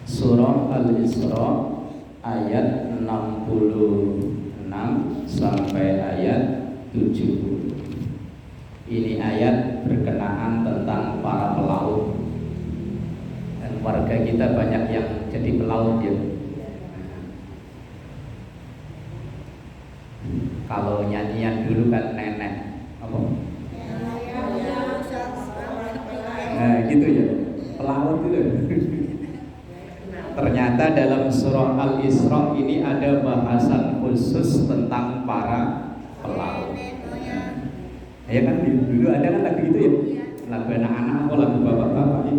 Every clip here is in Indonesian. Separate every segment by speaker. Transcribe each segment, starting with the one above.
Speaker 1: Surah Al-Isra ayat 66 sampai ayat 70. Ini ayat berkenaan tentang para pelaut. Dan warga kita banyak yang jadi pelaut ya. Kalau nyanyian dulu kan nenek apa? Nah gitu ya, pelaut itu. Ternyata dalam surah Al-Isra ini ada bahasan khusus tentang para pelaut. Ya kan dulu ada kan lagu itu ya, lagu anak-anak atau lagu bapak-bapak ya.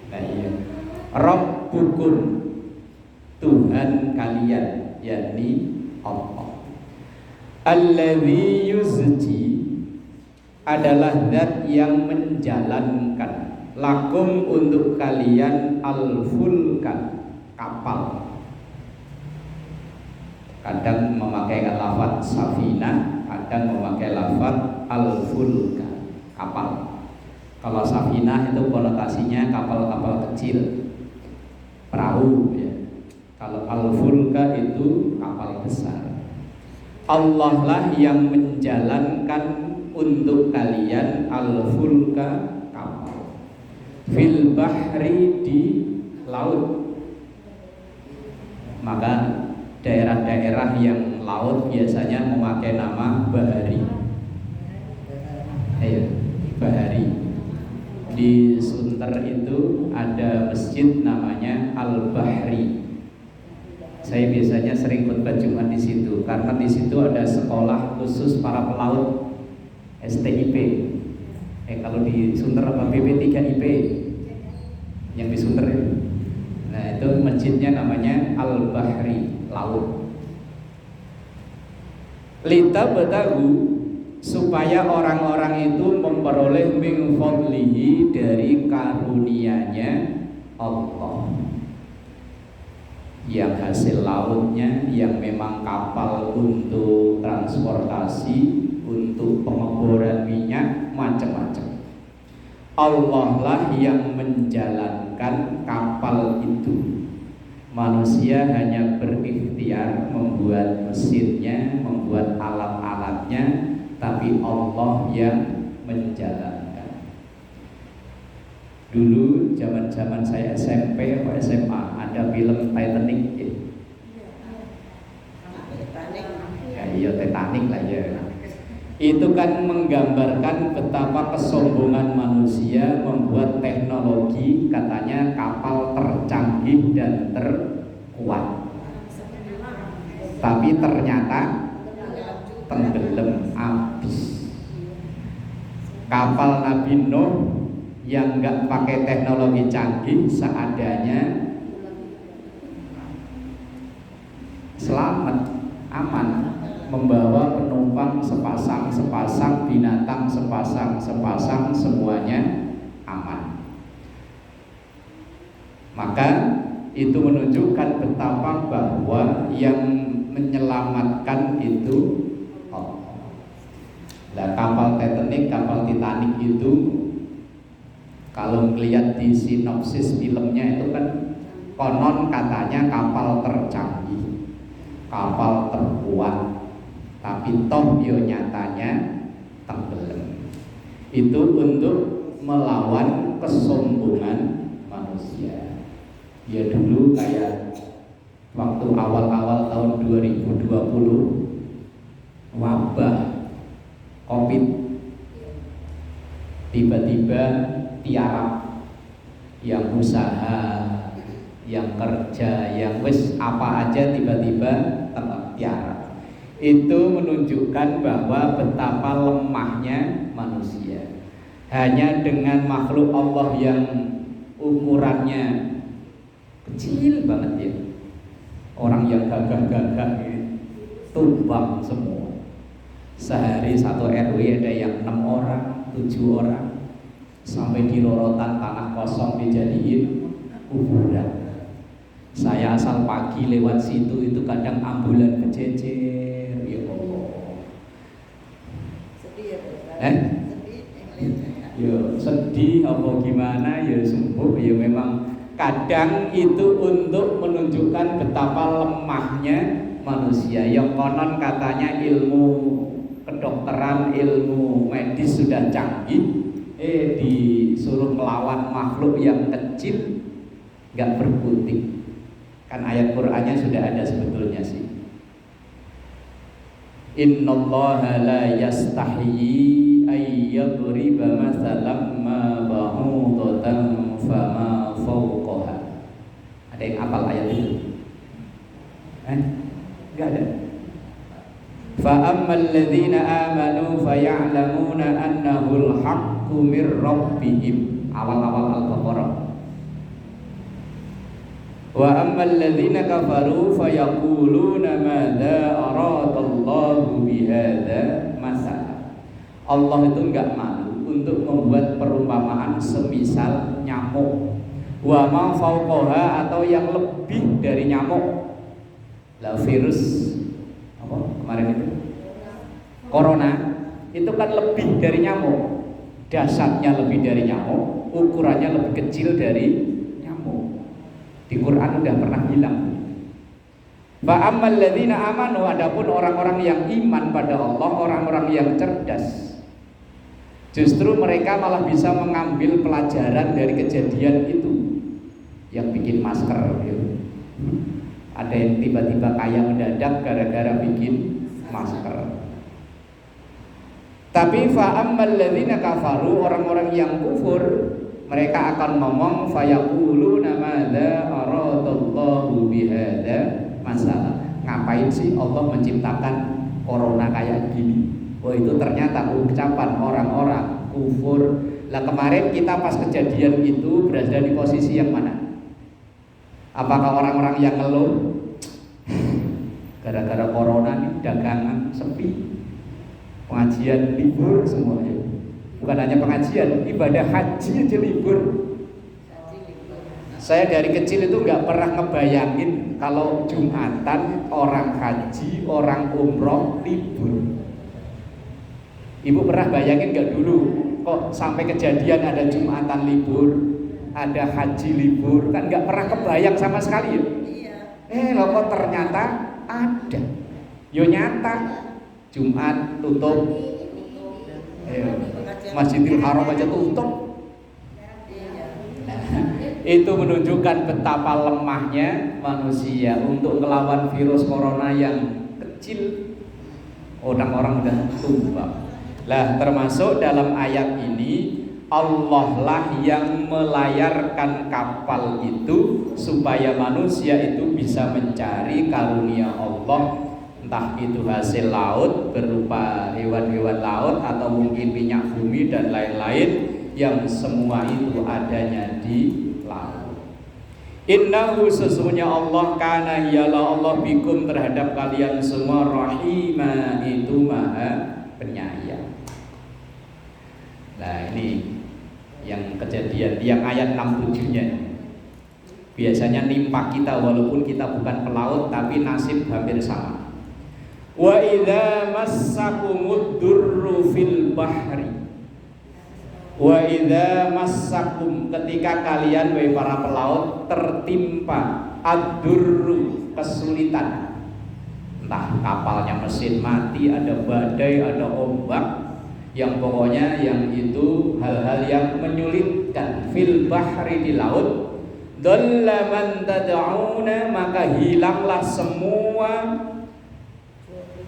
Speaker 1: Nah iya, Rabbukum, Tuhan kalian, yakni Allah. Alladzi yuzji, adalah zat yang menjalankan lakum untuk kalian al-fulka, kapal. Kadang memakai lafaz safinah, kadang memakai lafaz al-fulka, kapal. Kalau safinah itu konotasinya kapal-kapal kecil, perahu ya. Kalau al-fulka itu kapal besar. Allah lah yang menjalankan untuk kalian al-fulka, kapal, fil bahri, di laut. Maka daerah-daerah yang laut biasanya memakai nama bahari. Ayo, bahari. Di Sunter itu ada masjid namanya Al-Bahri. Saya biasanya sering khutbah Jumat di situ karena di situ ada sekolah khusus para pelaut, STIP. Kalau di Sunter apa PP3IP yang di Sunter ya. Nah itu masjidnya namanya Al-Bahri, laut. Lita betahu, supaya orang-orang itu memperoleh min fadlihi, dari karunia-Nya Allah, yang hasil lautnya, yang memang kapal untuk transportasi, untuk pengeboran minyak, macam-macam. Allah lah yang menjalankan kapal itu. Manusia hanya berikhtiar membuat mesinnya, membuat alat-alatnya, tapi Allah yang menjalankan. Dulu zaman-zaman saya SMP atau SMA ada film Titanic ya. Ya iya Titanic lah ya. Itu kan menggambarkan betapa kesombongan manusia membuat teknologi, katanya kapal tercanggih dan terkuat, tapi ternyata tenggelam habis. Kapal Nabi Nuh yang nggak pakai teknologi canggih, seadanya, selamat, aman, membawa penumpang sepasang, binatang sepasang, semuanya aman. Maka itu menunjukkan betapa bahwa yang menyelamatkan itu Allah. Nah, kapal Titanic itu kalau melihat di sinopsis filmnya itu kan konon katanya kapal tercanggih, kapal terkuat, tapi toh yo nyatanya tenggelam. Itu untuk melawan kesombongan manusia. Ya dulu kayak waktu awal-awal tahun 2020 wabah Covid, tiba-tiba tiarap, yang usaha, yang kerja, yang wis apa aja tiba-tiba tiarap. Itu menunjukkan bahwa betapa lemahnya manusia. Hanya dengan makhluk Allah yang ukurannya kecil banget ya, orang yang gagah-gagah tumbang semua. Sehari satu RW ada yang 6 orang, 7 orang, sampai di rorotan tanah kosong dijadiin kuburan. Saya asal pagi lewat situ itu kadang ambulan kececer, ya Allah.
Speaker 2: Sedih ya Pak?
Speaker 1: Eh? ya sedih apa gimana ya sembuh ya memang kadang itu untuk menunjukkan betapa lemahnya manusia yang konon katanya ilmu kedokteran, ilmu medis sudah canggih, disuruh melawan makhluk yang kecil nggak berkutik. Kan ayat Qur'annya sudah ada sebetulnya sih. Innallaha la yastahyi ay yadriba mathalan ma ba'udatan fama fawqaha. Ada yang hafal ayat itu? Enggak ada. Fa ammal ladzina amanu faya'lamuna annahul haqqu mir rabbihim. Awal-awal Al-Baqarah. Wa ammal ladzina kafaru fayaquluna madza aradallahu bihadza masala. Allah itu enggak malu untuk membuat perumpamaan semisal nyamuk. Wa ma fauqaha atau yang lebih dari nyamuk. Lah virus apa kemarin itu? Corona itu kan lebih dari nyamuk. Dasarnya lebih dari nyamuk, ukurannya lebih kecil dari nyamuk. Di Quran udah pernah bilang. Fa ammal ladzina amanu, adapun orang-orang yang iman pada Allah, orang-orang yang cerdas, justru mereka malah bisa mengambil pelajaran dari kejadian itu. Yang bikin masker gitu. Ada yang tiba-tiba kaya mendadak gara-gara bikin masker. Tapi fa ammal ladzina kafaru, orang-orang yang kufur, mereka akan ngomong fayaquluna madza aradallahu bihadza masalah. Ngapain sih Allah menciptakan corona kayak gini? Oh, itu ternyata ucapan orang-orang kufur. Lah kemarin kita pas kejadian itu berada di posisi yang mana? Apakah orang-orang yang ngeluh gara-gara corona nih dagangan sepi, pengajian libur semuanya? Bukan hanya pengajian, ibadah haji aja libur. Saya dari kecil itu nggak pernah ngebayangin kalau Jumatan orang haji, orang umroh libur. Ibu pernah bayangin nggak dulu kok sampai kejadian ada Jumatan libur, ada haji libur? Kan nggak pernah kebayang sama sekali ya. Loh kok ternyata ada. Yo nyata Jumat tutup. Masjidil Haram aja tutup. Itu menunjukkan betapa lemahnya manusia untuk melawan virus corona yang kecil. Orang-orang udah tumbang. Lah termasuk dalam ayat ini Allah lah yang melayarkan kapal itu supaya manusia itu bisa mencari karunia Allah, entah itu hasil laut berupa hewan-hewan laut atau mungkin minyak bumi dan lain-lain yang semua itu adanya di laut. Innahu, sesungguhnya Allah, kana ialah Allah bikum terhadap kalian semua, rahima, itu maha penyayang. Nah ini yang kejadian, yang ayat 67-nya. Biasanya nimpa kita walaupun kita bukan pelaut, tapi nasib hampir sama. Wa idza massakumud durru fil bahri. Wa idza massakum, ketika kalian wahai para pelaut tertimpa ad-durru, kesulitan. Entah kapalnya mesin mati, ada badai, ada ombak, yang pokoknya yang itu hal-hal yang menyulitkan. Fil bahri, di laut. Dhalla man tad'una, maka hilanglah semua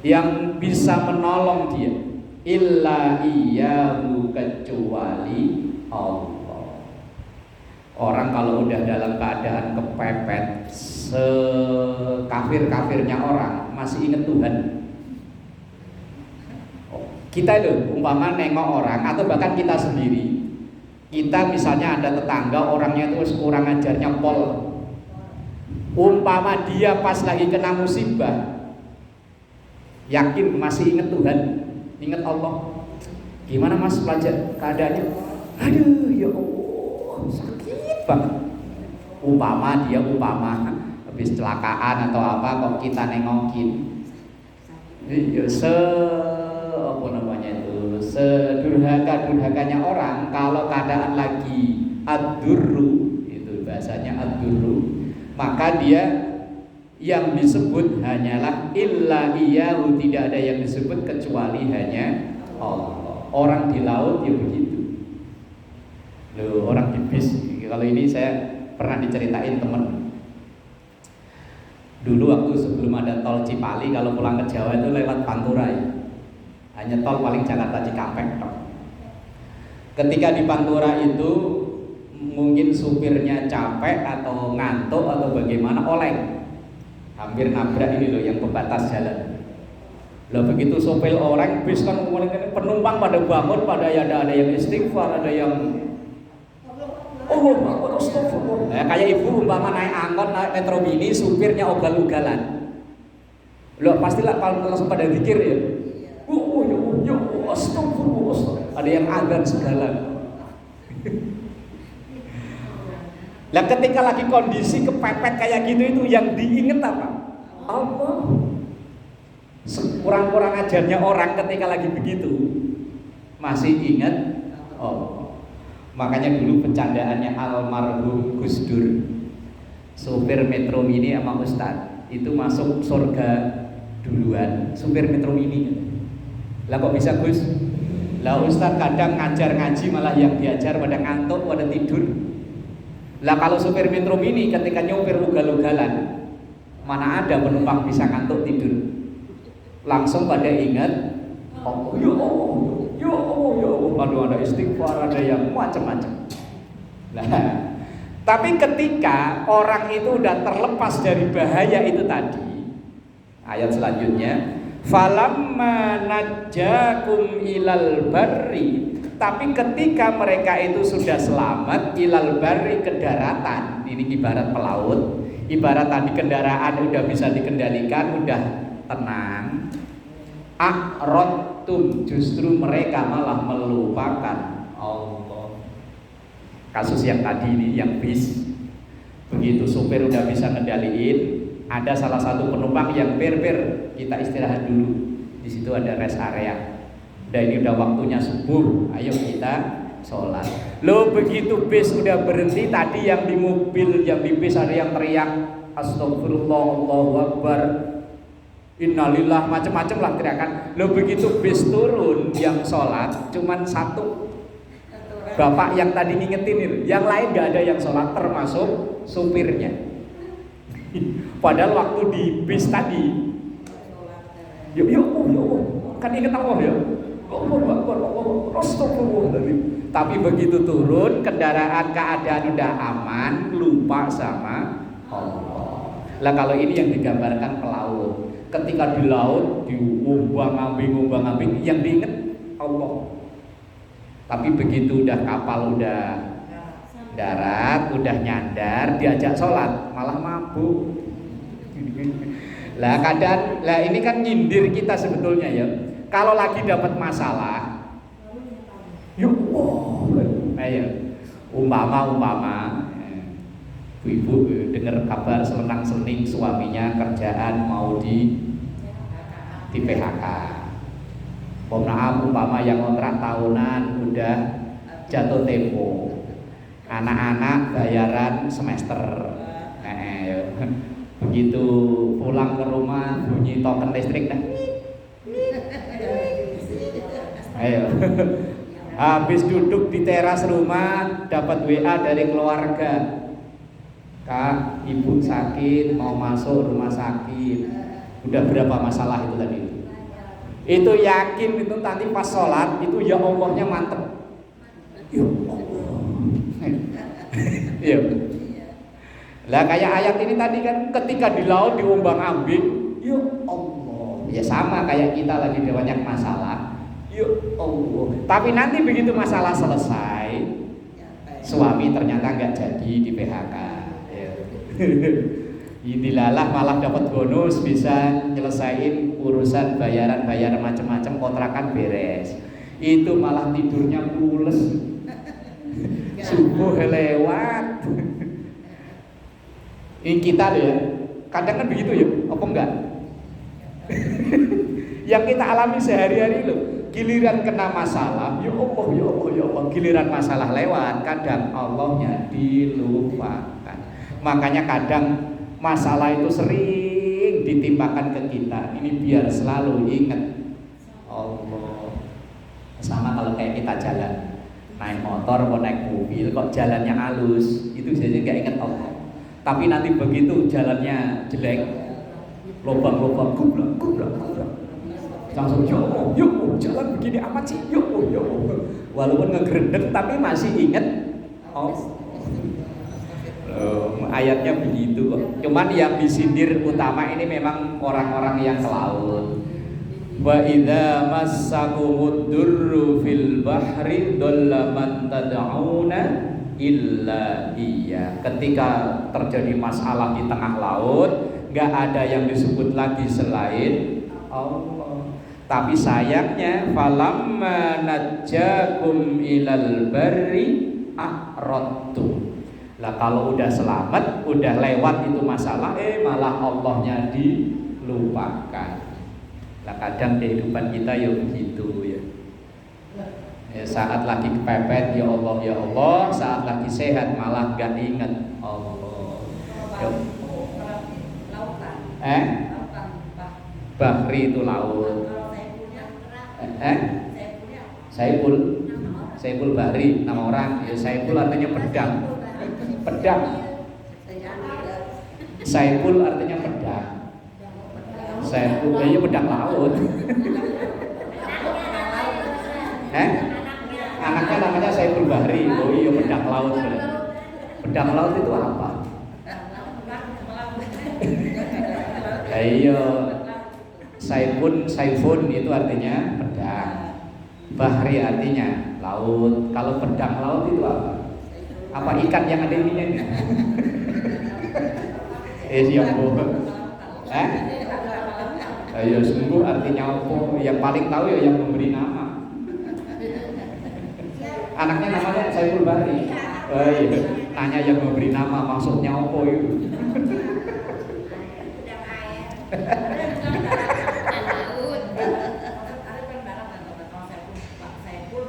Speaker 1: yang bisa menolong dia, illa iyyahu, kecuali Allah. Orang kalau udah dalam keadaan kepepet, sekafir-kafirnya orang masih ingat Tuhan. Kita itu umpama nengok orang atau bahkan kita sendiri, kita misalnya ada tetangga orangnya itu kurang ajarnya pol, umpama dia pas lagi kena musibah, yakin masih ingat Tuhan, ingat Allah. Gimana mas pelajar keadaannya? Aduh ya Allah, sakit banget. Umpama dia habis kecelakaan atau apa, kok kita nengokin, ya apa namanya itu, sedurhaka-durhakanya orang kalau keadaan lagi ad-durru, itu bahasanya ad-durru, maka dia yang disebut hanyalah illa iyahu, tidak ada yang disebut kecuali hanya Allah. Orang di laut ya begitu. Loh, orang di bis, kalau ini saya pernah diceritain teman. Dulu waktu sebelum ada tol Cipali, kalau pulang ke Jawa itu lewat Pantura ya. Hanya tol paling Jakarta Cikampek tok. Ketika di Pantura itu mungkin supirnya capek atau ngantuk atau bagaimana, oleng, hampir nabrak ini loh yang pembatas jalan. Lah begitu sopir orang bis kan penumpang pada bangun, pada ada yang istighfar, ada yang astagfirullah. Ya, kayak ibu umpama naik angkot, naik metro mini, supirnya ugal-ugalan. Loh pastilah langsung pada zikir ya. Ya astagfirullah. Ada yang azan segala. Lah ketika lagi kondisi kepepet kayak gitu, itu yang diinget apa? Allah. Kurang-kurang ajarnya orang ketika lagi begitu masih ingat Allah. Makanya dulu bercandaannya almarhum Gus Dur, supir metro mini sama Ustadz itu masuk surga duluan supir metro mini. Lah kok bisa Gus? Lah Ustadz kadang ngajar ngaji malah yang diajar pada ngantuk, pada tidur. Lah kalau supir metro mini ketika nyopir ugal-ugalan, mana ada penumpang bisa ngantuk tidur? Langsung pada ingat Allah, ya Allah, ya Allah, ya Allah. Aduh, ada istighfar, ada yang macam-macam. Nah, tapi ketika orang itu udah terlepas dari bahaya itu tadi, ayat selanjutnya, falamma najjakum ilal barri, tapi ketika mereka itu sudah selamat ilal barri, ke daratan, ini ibarat pelaut, ibarat tadi kendaraan udah bisa dikendalikan, udah tenang, a'radtum, justru mereka malah melupakan Allah. Kasus yang tadi ini, yang bis, begitu supir udah bisa ngendaliin, ada salah satu penumpang yang pir kita istirahat dulu, di situ ada rest area. Dan ini udah waktunya subuh, ayo kita sholat. Lo begitu bis udah berhenti, tadi yang di mobil, yang di bis ada yang teriak astagfirullah, Allahu Akbar, innalillah, macam-macam lah teriakan. Lo begitu bis turun, yang sholat cuman satu, bapak yang tadi ngingetin itu, yang lain gak ada yang sholat termasuk supirnya. Padahal waktu di bis tadi, kan inget Allah ya. Tapi begitu turun kendaraan, keadaan udah aman, lupa sama Allah. Lah kalau ini yang digambarkan pelaut, ketika di laut diombang-ambing, yang diinget Allah. Tapi begitu udah kapal udah darat, udah nyandar, diajak sholat malah mabuk. Lah kadang, lah ini kan nyindir kita sebetulnya ya. Kalau lagi dapat masalah, yuk, ayo, umpama, ibu dengar kabar selenang-seling suaminya kerjaan mau di PHK. Umpama yang kontrak tahunan udah jatuh tempo, anak-anak bayaran semester. Begitu pulang ke rumah bunyi token listrik dah. Ayo. Habis duduk di teras rumah dapat WA dari keluarga. Kak, ibu sakit, mau masuk rumah sakit. Udah berapa masalah itu tadi? Itu yakin itu nanti pas sholat itu ya Allahnya mantep. Ya Allah. Iya. Lah kayak ayat ini tadi kan, ketika di laut diombang-ambing, ya Allah. Ya sama kayak kita lagi banyak masalah. Ya Allah. Tapi nanti begitu masalah selesai, suami ternyata nggak jadi di PHK. Ya. Inilah malah dapat bonus, bisa nyelesain urusan bayaran macam-macam, kontrakan beres. Itu malah tidurnya pules. Subuh lewat. Ini kita ya, kadang kan begitu ya, apa enggak? Yang kita alami sehari-hari loh. Giliran kena masalah, ya Allah, ya Allah, ya Allah. Giliran masalah lewat, kadang Allahnya dilupakan. Makanya kadang masalah itu sering ditimpakan ke kita. Ini biar selalu ingat Allah. Sama kalau kayak kita jalan, naik motor atau naik mobil, kok jalannya halus, itu jadi nggak ingat Allah. Tapi nanti begitu jalannya jelek, lubang-lubang, gubrak, langsung ya Allah, jalan begini amat sih, ya Allah. Walaupun ngegerendeng tapi masih ingat ayatnya begitu kok. Cuman yang disindir utama ini memang orang-orang yang ke laut. Wa idza massakumud durru fil bahri dhalla man tad'una illa iya. Ketika terjadi masalah di tengah laut, nggak ada yang disebut lagi selain Allah. Tapi sayangnya falamma najjakum ilal barri a'radtum. Lah kalau udah selamat, udah lewat itu masalah, malah Allahnya dilupakan. Lah kadang kehidupan kita ya begitu ya. Saat lagi kepepet ya Allah, saat lagi sehat malah gak ingat Allah. Bahri itu laut. Saiful Bahri nama orang. Ya Saiful artinya pedang. Saiful artinya pedang. Saiful kayaknya pedang laut. Anaknya namanya Saiful Bahri. Oh iya, pedang laut. Pedang laut itu apa? Iya, Saifun itu artinya pedang. Bahri artinya laut. Kalau pedang laut itu apa? Apa ikan yang ada ininya ini? Siap bohong. Ayo sungguh artinya apa? Yang paling tahu ya yang memberi nama. Anaknya namanya Saiful Bahri. Iya. Tanya yang memberi nama maksudnya apa itu?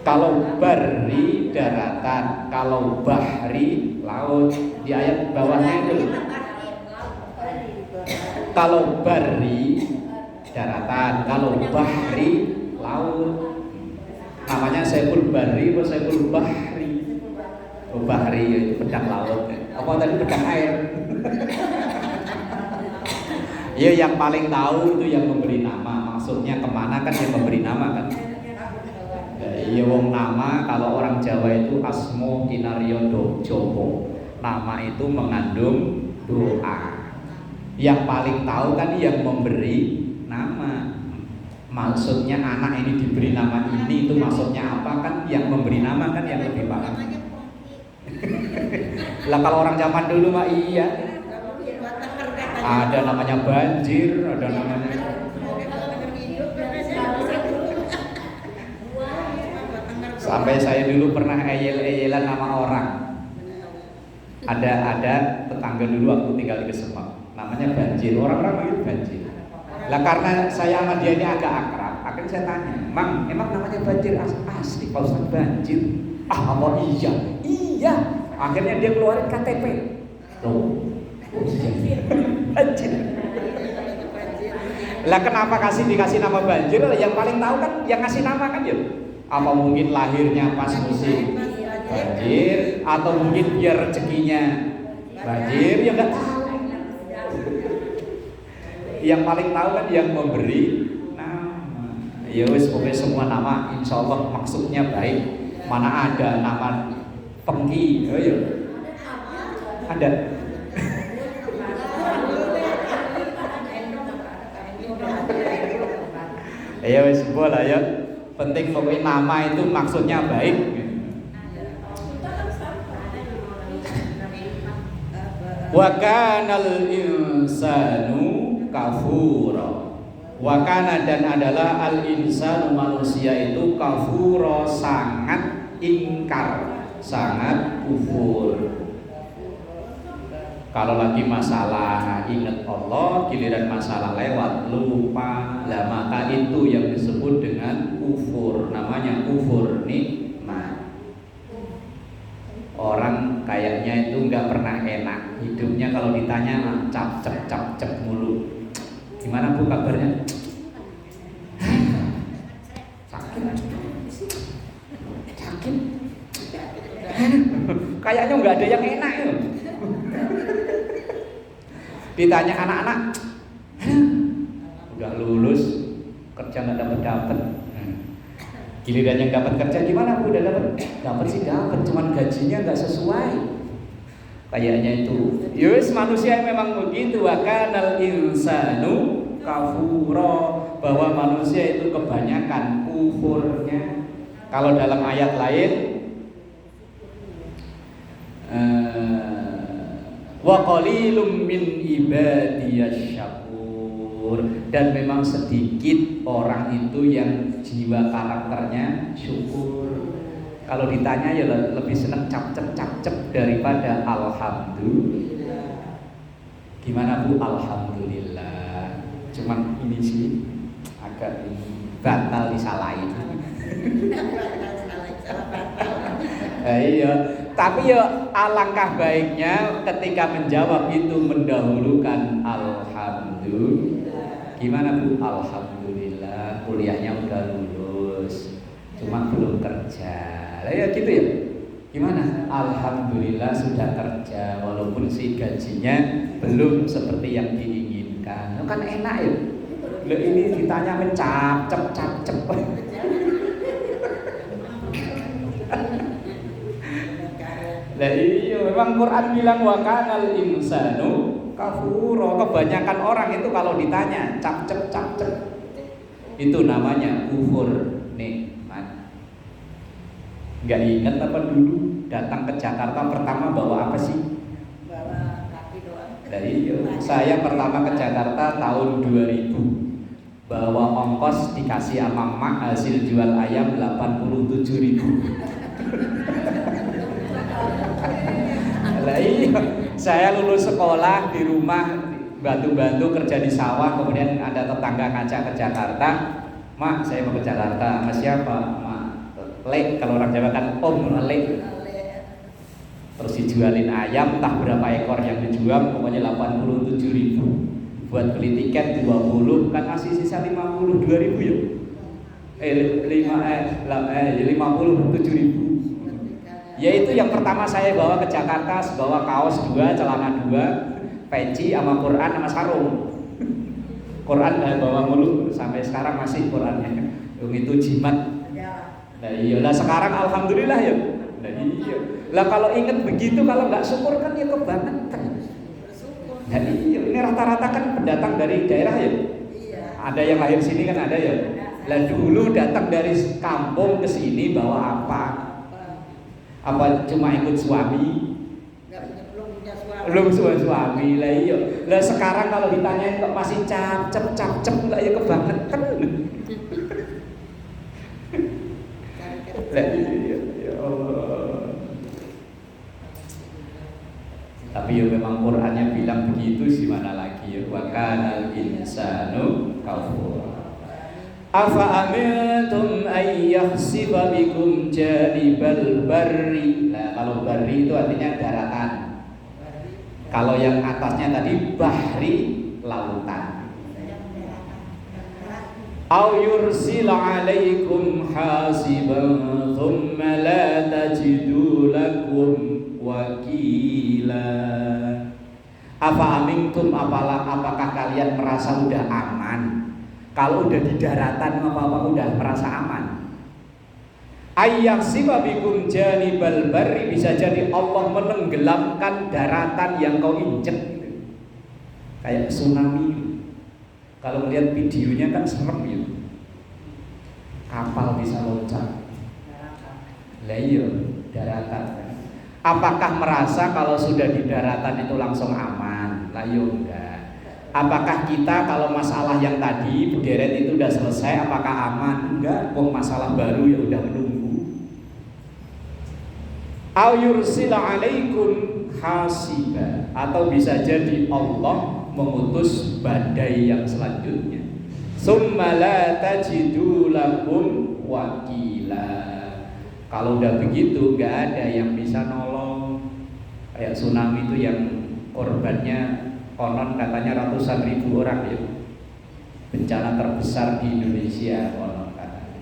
Speaker 1: Kalau barri daratan, kalau bahri laut. Di ayat bawahnya itu. Kalau barri daratan, kalau bahri laut. Namanya Saiful Bahri atau Saiful Bahri? Oh Bahri itu pedang laut. Apa tadi pedang air? Ya yang paling tahu itu yang memberi nama. Maksudnya kemana kan yang memberi nama kan? Iya wong nama kalau orang Jawa itu asmo kinaryo jopo. Nama itu mengandung doa. Yang paling tahu kan yang memberi nama. Maksudnya anak ini diberi nama ini itu maksudnya apa kan? Yang memberi nama kan yang lebih paham. Lah kalau orang zaman dulu mah iya. Ada namanya banjir, ada namanya. Sampai saya dulu pernah eyel-eyelan nama orang. Ada tetangga dulu waktu tinggal di Kesemak. Namanya banjir, orang-orang manggil banjir. Lah karena saya sama dia ini agak akrab, akhirnya saya tanya, Mang, emang namanya banjir asli Pak Ustaz banjir? Apa iya? Iya. Akhirnya dia keluarin KTP. Loh, banjir. Lah kenapa dikasih nama banjir? Yang paling tahu kan yang ngasih nama kan ya. Apa mungkin lahirnya pas musim banjir, atau mungkin biar rezekinya banjir, ya nggak tahu. Yang paling tahu kan yang memberi nama. Ya wis pokoknya semua nama insya Allah maksudnya baik. Mana ada nama Pengki? Oh ya. Ada. Ya wis boleh ya. Penting pokoknya nama itu maksudnya baik. Wa kanal insanu kafura. Wa kana dan adalah al insanu manusia itu kafura sangat ingkar, sangat kufur. Kalau lagi masalah ingat Allah, giliran masalah lewat lupa. Lah maka itu yang disebut dengan kufur, namanya kufur nikmat. Orang kayaknya itu nggak pernah enak hidupnya, kalau ditanya cap cep mulu. Gimana Bu kabarnya? Sakit. Kayaknya nggak ada yang enak ya. Ditanya anak-anak, udah lulus, kerja nggak dapat. Giliran yang dapat kerja gimana Bu? Udah dapat sih dapat, cuman gajinya nggak sesuai. Kayaknya itu. Yus manusia memang begitu. Wa kanal insanu kafura, bahwa manusia itu kebanyakan kufurnya. Kalau dalam ayat lain, wa qalilum min ibadiyasy syakur, dan memang sedikit orang itu yang jiwa karakternya syukur. Kalau ditanya ya lebih senang cap-cep daripada alhamdulillah. Gimana Bu? Alhamdulillah. Cuman ini sih agak batal disalahin. Iya, tapi ya alangkah baiknya ketika menjawab itu mendahulukan alhamdulillah. Gimana Bu? Alhamdulillah, kuliahnya udah lulus, cuma belum kerja. Lah ya gitu ya. Gimana? Alhamdulillah sudah kerja, walaupun si gajinya belum seperti yang diinginkan. Kan enak ya. Lah ini ditanya mencap cep. Lah iya, memang Quran bilang wa kanal insanu kafura. Kebanyakan orang itu kalau ditanya cap cep itu namanya kufur nikmat. Enggak ingat apa dulu datang ke Jakarta pertama bawa apa sih? Bawa kaki doang. Lah iya, saya pertama ke Jakarta tahun 2000. Bawa ongkos dikasih sama mak, hasil jual ayam 87.000. Lah iya, saya lulus sekolah di rumah, bantu-bantu kerja di sawah, kemudian ada tetangga ngajak ke Jakarta. Mak, saya mau ke Jakarta. Sama siapa? Mak Lek, kalau orang Jawa kan Om Lek. Terus dijualin ayam, entah berapa ekor yang dijual, pokoknya 87.000. Buat beli tiket 20, kan masih sisa 52.000 ya. 57.000. Ya itu yang pertama saya bawa ke Jakarta, bawa kaos 2, celana 2, peci sama Quran sama sarung. Quran saya bawa mulu sampai sekarang masih Qurannya. Yang itu jimat. Nah iya, lah sekarang alhamdulillah ya. Nah iya. Lah kalau ingat begitu, kalau nggak syukur kan ya kebangetan. Nah iya, ini rata-rata kan pendatang dari daerah ya. Ada yang lahir sini kan ada ya. Lah dulu datang dari kampung ke sini bawa apa? Apa cuma ikut suami? Belum suami lah iya. Lah sekarang kalau ditanyain kok masih cap lah ya kebangetan. Lah iya ya Allah. Tapi ya memang Qur'annya bilang begitu sih, mana lagi ya. Wa kanal insanu kafura. Afa amintum ay yahsiba bikum janibal barri. Nah, kalau barri itu artinya daratan. Kalau yang atasnya tadi bahri, lautan. Au yursila alaikum hasiban thumma la tajidu lakum wakila. Afa amintum, apakah kalian merasa udah aman? Kalau udah di daratan apa-apa udah merasa aman. Ayyasiba bikum janibal barri, bisa jadi Allah menenggelamkan daratan yang kau injek. Kayak tsunami. Kalau melihat videonya kan serem ya. Kapal bisa loncat. Lah iya, daratan. Apakah merasa kalau sudah di daratan itu langsung aman? Lah iya enggak. Apakah kita kalau masalah yang tadi berderet itu udah selesai, apakah aman? Enggak, kok masalah baru ya udah menunggu. Au yursila alaikum hasiba, atau bisa jadi Allah mengutus badai yang selanjutnya. Summa la tajidu lakum wakila. Kalau udah begitu gak ada yang bisa nolong. Kayak tsunami itu yang korbannya konon katanya ratusan ribu orang ya. Bencana terbesar di Indonesia konon katanya.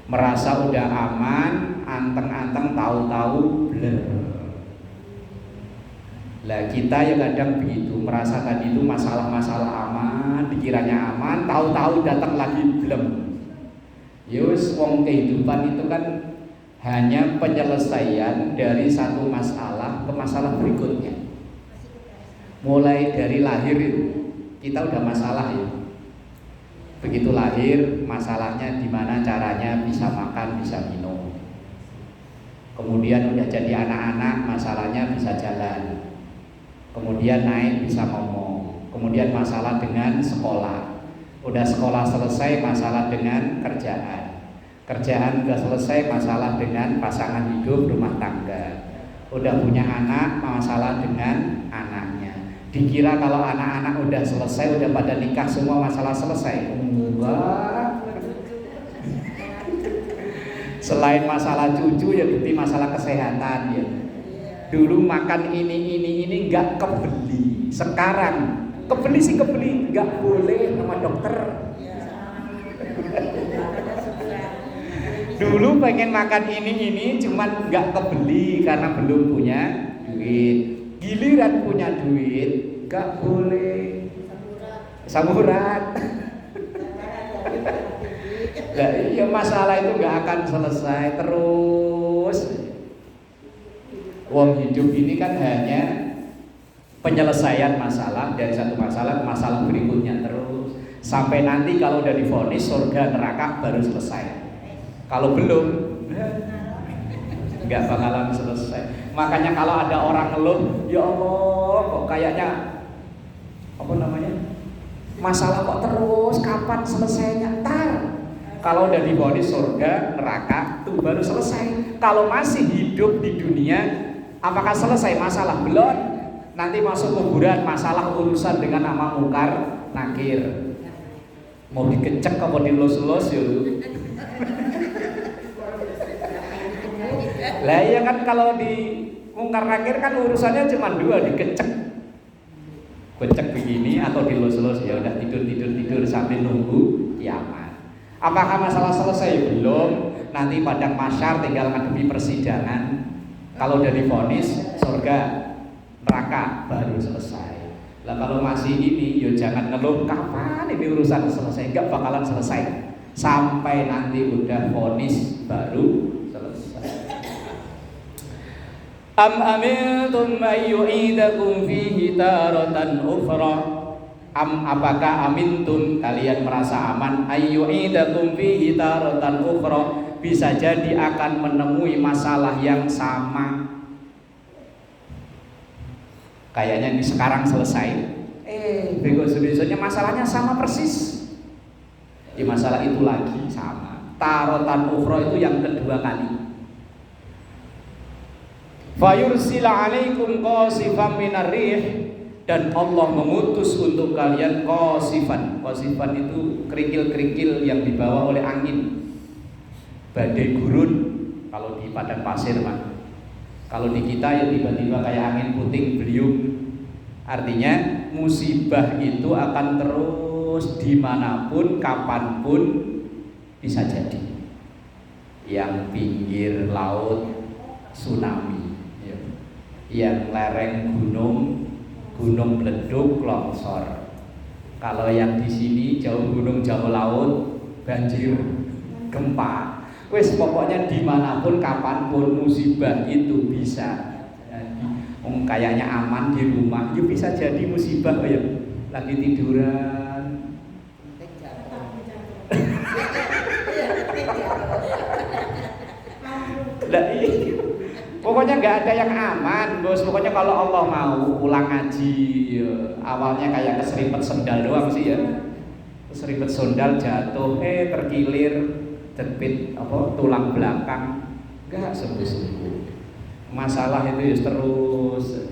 Speaker 1: Merasa udah aman, anteng-anteng tahu-tahu blur. Lah kita ya kadang begitu, merasa tadi itu masalah-masalah aman, pikirannya aman, tahu-tahu datang lagi blem. Yus wong kehidupan itu kan hanya penyelesaian dari satu masalah ke masalah berikutnya. Mulai dari lahir itu kita udah masalah ya. Begitu lahir masalahnya gimana caranya bisa makan, bisa minum. Kemudian udah jadi anak-anak masalahnya bisa jalan. Kemudian naik bisa ngomong. Kemudian masalah dengan sekolah. Udah sekolah selesai masalah dengan kerjaan. Kerjaan udah selesai masalah dengan pasangan hidup rumah tangga. Udah punya anak masalah dengan anaknya. Dikira kalau anak-anak udah selesai, udah pada nikah semua masalah selesai. Enggak. Selain masalah cucu ya berarti masalah kesehatan ya. Dulu makan ini nggak kebeli. Sekarang kebeli sih kebeli, nggak boleh sama dokter. Dulu pengen makan ini cuman nggak kebeli karena belum punya duit. Giliran punya duit nggak boleh. Samurat. Nah, iya masalah itu nggak akan selesai terus. Wong hidup ini kan hanya penyelesaian masalah dari satu masalah ke masalah berikutnya terus sampai nanti kalau udah divonis surga neraka baru selesai. Kalau belum nggak bakalan selesai. Makanya kalau ada orang ngeluh, ya Allah kok kayaknya apa namanya masalah kok terus, kapan selesainya? Kalau udah divonis surga neraka itu baru selesai. Kalau masih hidup di dunia, apakah selesai masalah? Belum. Nanti masuk kuburan masalah urusan dengan nama mungkar nakir. Mau dikecek apa dilus-lus ya. Lah iya kan kalau di mungkar nakir kan urusannya cuma dua, dikecek. Becek begini atau dilus-lus ya udah tidur sambil nunggu kiamat. Apakah masalah selesai? Belum. Nanti padang mahsyar tinggal ngadepi persidangan. Kalau udah divonis surga neraka baru selesai. Lah kalau masih ini, yo jangan ngeluh kapan ini urusan selesai. Enggak bakalan selesai sampai nanti udah vonis baru selesai. Am amintum may yu'idakum fihi taratan ukhra. Apakah amintum kalian merasa aman ayyu'idakum fihi taratan ukhra, bisa jadi akan menemui masalah yang sama. Kayaknya ini sekarang selesai, besok-besoknya masalahnya sama persis. Di masalah itu lagi sama. Taratan ukhra itu yang kedua kali. Fayursila alaikum qasifam minar rih, dan Allah mengutus untuk kalian qasifan. Qasifan itu kerikil-kerikil yang dibawa oleh angin. Badai gurun kalau di padang pasir Pak. Kalau di kita ya tiba-tiba kayak angin puting beliung. Artinya musibah itu akan terus dimanapun, kapanpun bisa jadi. Yang pinggir laut tsunami, yang lereng gunung meleduk longsor. Kalau yang di sini jauh gunung jauh laut banjir gempa. Wes pokoknya dimanapun kapanpun musibah itu bisa jadi. Kayaknya aman di rumah, ya bisa jadi musibah ya. Lagi tiduran. Lah iya. Pokoknya nggak ada yang aman, bos. Pokoknya kalau Allah mau pulang ngaji, ya, awalnya kayak keseripet sendal doang sih ya. Keseripet sendal jatuh, terkilir. Jepit tulang belakang, enggak sembuh-sembuh. Masalah itu terus.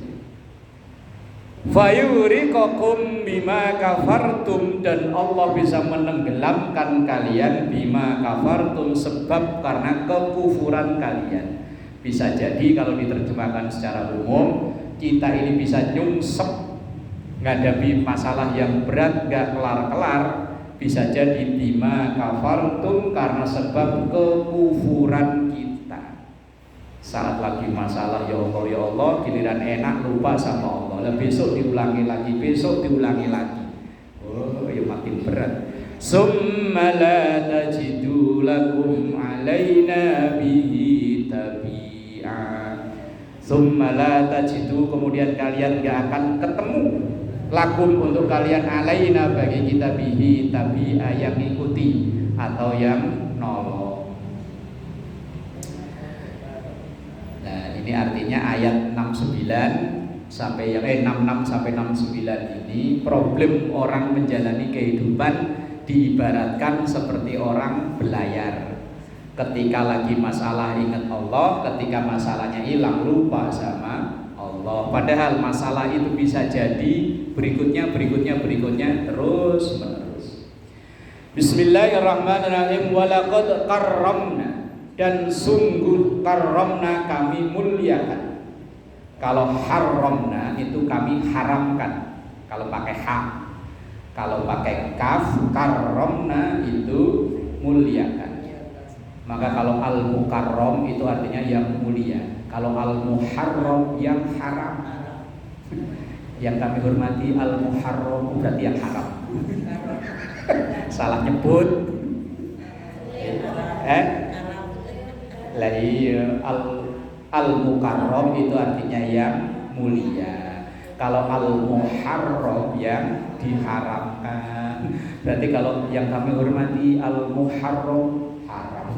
Speaker 1: Fayuriqakum bima kafartum, dan Allah bisa menenggelamkan kalian bima kafartum, sebab karena kekufuran kalian. Bisa jadi kalau diterjemahkan secara umum, kita ini bisa nyungsep ngadapi masalah yang berat gak kelar-kelar. Bisa jadi bima kafartum karena sebab kekufuran kita. Saat lagi masalah, ya Allah, giliran enak lupa sama Allah. Lah besok diulangi lagi, besok diulangi lagi. Oh, ya makin berat. Summa la tajidu lakum alaina bihi tabi'a. Summa la tajidu, kemudian kalian gak akan ketemu lakum untuk kalian alaina bagi kita bihi tabi'a, yang ikuti atau yang nolong. Ini artinya ayat 69 sampai 66 sampai 69 ini, problem orang menjalani kehidupan diibaratkan seperti orang belayar. Ketika lagi masalah ingat Allah, ketika masalahnya hilang lupa sama Allah. Padahal masalah itu bisa jadi berikutnya terus menerus. Bismillahirrahmanirrahim. Walaqad karramna, dan sungguh karramna, kami muliakan. Kalau haramna itu kami haramkan, kalau pakai ha. Kalau pakai kaf, karramna itu muliakan. Maka kalau al-mukarram itu artinya yang mulia. Kalau al-muharram yang haram. Yang kami hormati al-muharram berarti yang haram. Salah nyebut. Lah iya, al-mukarram itu artinya yang mulia. Kalau al-muharram yang diharamkan. Berarti kalau yang kami hormati al-muharram haram.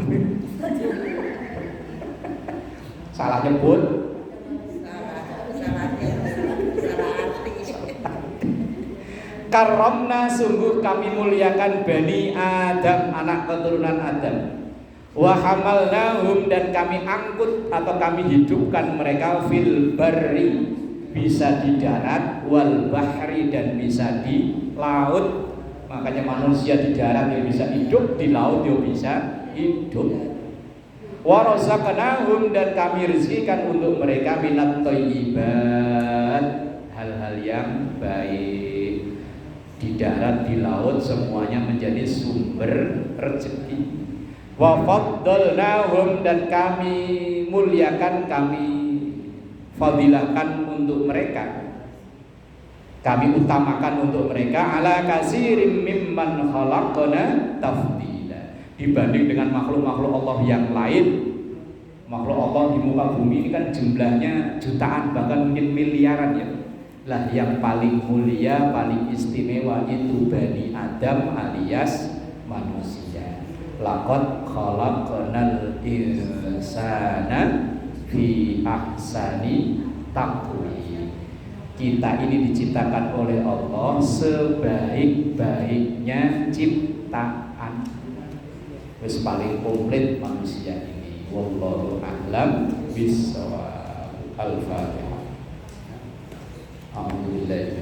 Speaker 1: Salah nyebut. Karramna, sungguh kami muliakan Bani Adam, anak keturunan Adam. Wa hamalnahum, dan kami angkut atau kami hidupkan mereka fil barri, bisa di darat, wal bahri, dan bisa di laut. Makanya manusia di darat dia bisa hidup, di laut dia bisa hidup. Wa razaqnahum, dan kami rezekikan untuk mereka minat thayyibat, hal-hal yang baik. Di darat, di laut, semuanya menjadi sumber rezeki. Wa faddalnahum, dan kami muliakan, kami fadilahkan untuk mereka, kami utamakan untuk mereka ala katsirin mimman khalaqna tafdila, dibanding dengan makhluk-makhluk Allah yang lain. Makhluk Allah di muka bumi ini kan jumlahnya jutaan, bahkan mungkin miliaran ya. Lah yang paling mulia, paling istimewa itu Bani Adam alias manusia. Laqad khalaqnal insana fi ahsani taqwim. Kita ini diciptakan oleh Allah sebaik-baiknya ciptaan. Wis paling komplit manusia ini. Wallahu a'lam bishawab. Al-Fatihah. Alhamdulillah.